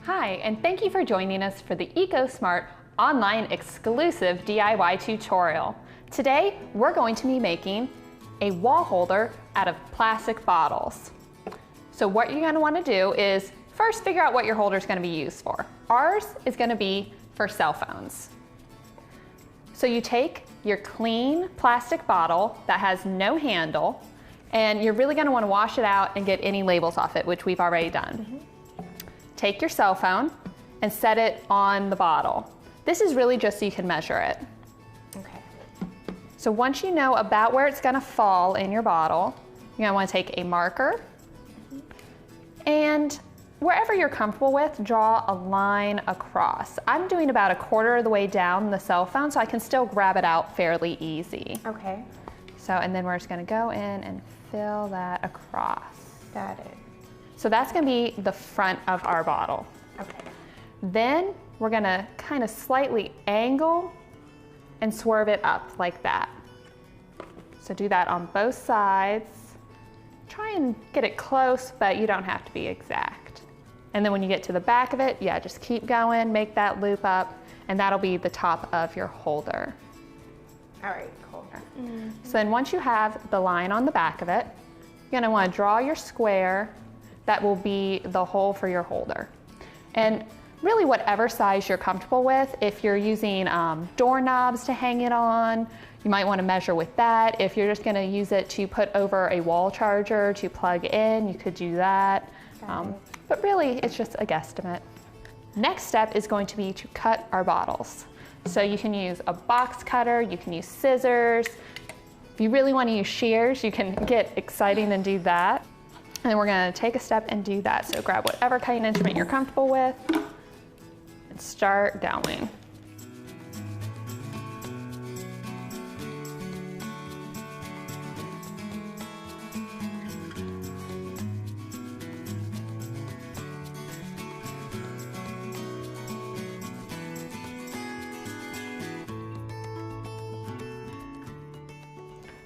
Hi, and thank you for joining us for the EcoSmart online exclusive DIY tutorial. Today, we're going to be making a wall holder out of plastic bottles. So what you're going to want to do is first figure out what your holder is going to be used for. Ours is going to be for cell phones. So you take your clean plastic bottle that has no handle, and you're really going to want to wash it out and get any labels off it, which we've already done. Take your cell phone and set it on the bottle. This is really just so you can measure it. Okay. So once you know about where it's going to fall in your bottle, you're going to want to take a marker and wherever you're comfortable with, draw a line across. I'm doing about 1/4 of the way down the cell phone, so I can still grab it out fairly easy. Okay. So, and then we're just going to go in and fill that across. Got it. So that's going to be the front of our bottle. Okay. Then we're going to kind of slightly angle and swerve it up like that. So do that on both sides. Try and get it close, but you don't have to be exact. And then when you get to the back of it, yeah, just keep going, make that loop up, and that'll be the top of your holder. All right, cool. So then once you have the line on the back of it, you're going to want to draw your square that will be the hole for your holder. And really whatever size you're comfortable with. If you're using doorknobs to hang it on, you might want to measure with that. If you're just going to use it to put over a wall charger to plug in, you could do that. But really, it's just a guesstimate. Next step is going to be to cut our bottles. So you can use a box cutter, you can use scissors. If you really want to use shears, you can get exciting and do that. And then we're going to take a step and do that. So grab whatever cutting instrument you're comfortable with and start going.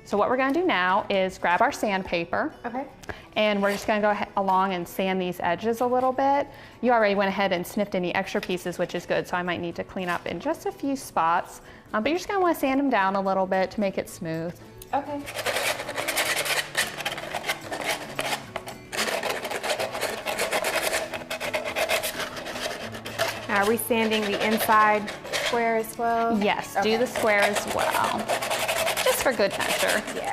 So what we're going to do now is grab our sandpaper. Okay. And we're just going to go along and sand these edges a little bit. You already went ahead and snipped any extra pieces, which is good, so I might need to clean up in just a few spots. But you're just going to want to sand them down a little bit to make it smooth. Okay. Now, are we sanding the inside square as well? Yes, Okay. do the square as well. Just for good measure. Yeah.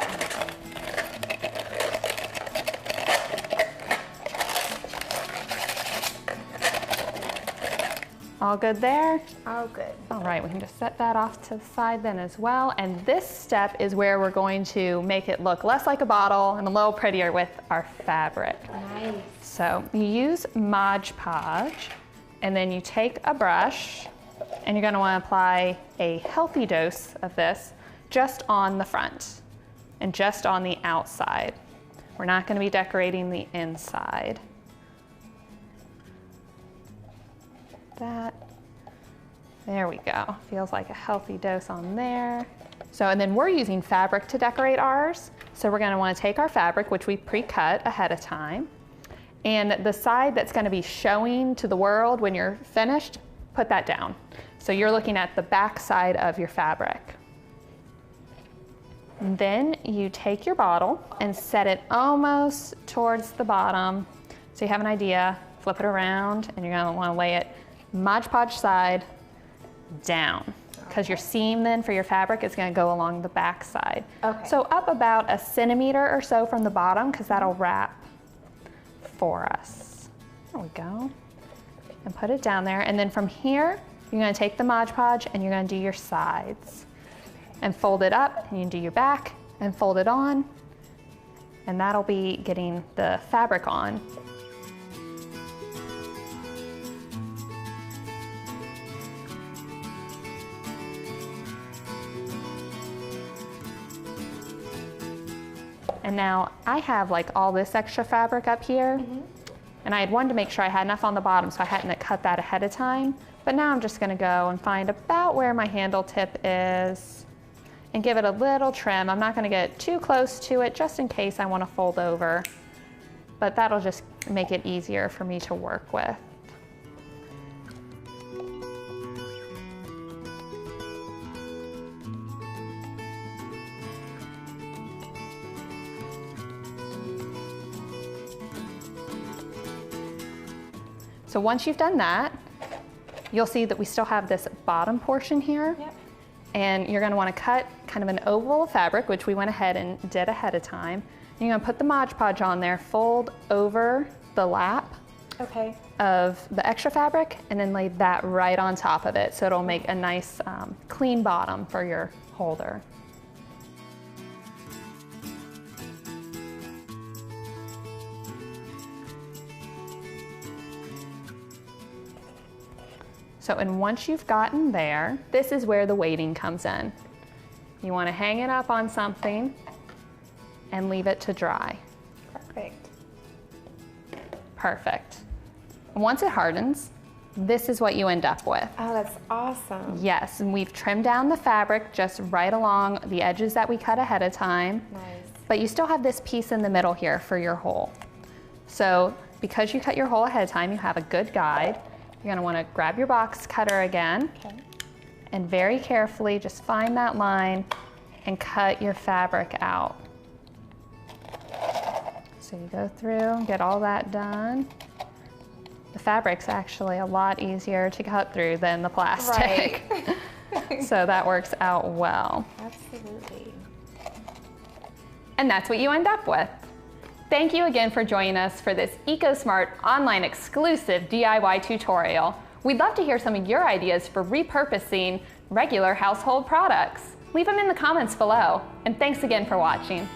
All good there? All good. All right, we can just set that off to the side then as well. And this step is where we're going to make it look less like a bottle and a little prettier with our fabric. Nice. So you use Mod Podge, and then you take a brush, and you're going to want to apply a healthy dose of this just on the front and just on the outside. We're not going to be decorating the inside. That. There we go. Feels like a healthy dose on there. So, and then we're using fabric to decorate ours. So we're going to want to take our fabric, which we pre-cut ahead of time, and the side that's going to be showing to the world when you're finished, put that down. So you're looking at the back side of your fabric. And then you take your bottle and set it almost towards the bottom. So you have an idea, flip it around, and you're going to want to lay it Mod Podge side down, because your seam then for your fabric is going to go along the back side. Okay. So up about 1 centimeter or so from the bottom, because that'll wrap for us. There we go. And put it down there. And then from here, you're going to take the Mod Podge and you're going to do your sides. And fold it up, and you can do your back and fold it on. And that'll be getting the fabric on. And now I have like all this extra fabric up here, and I had wanted to make sure I had enough on the bottom, so I hadn't cut that ahead of time. But now I'm just going to go and find about where my handle tip is and give it a little trim. I'm not going to get too close to it just in case I want to fold over, but that'll just make it easier for me to work with. So once you've done that, you'll see that we still have this bottom portion here. Yep. And you're gonna wanna cut kind of an oval of fabric, which we went ahead and did ahead of time. And you're gonna put the Mod Podge on there, fold over the lap Okay. of the extra fabric, and then lay that right on top of it. So it'll make a nice clean bottom for your holder. So, and once you've gotten there, this is where the weighting comes in. You want to hang it up on something and leave it to dry. Perfect. Perfect. Once it hardens, this is what you end up with. Oh, that's awesome. Yes, and we've trimmed down the fabric just right along the edges that we cut ahead of time. Nice. But you still have this piece in the middle here for your hole. So because you cut your hole ahead of time, you have a good guide. You're gonna wanna grab your box cutter again, Okay. and very carefully just find that line and cut your fabric out. So you go through, get all that done. The fabric's actually a lot easier to cut through than the plastic. Right. So that works out well. Absolutely. And that's what you end up with. Thank you again for joining us for this EcoSmart online exclusive DIY tutorial. We'd love to hear some of your ideas for repurposing regular household products. Leave them in the comments below. And thanks again for watching.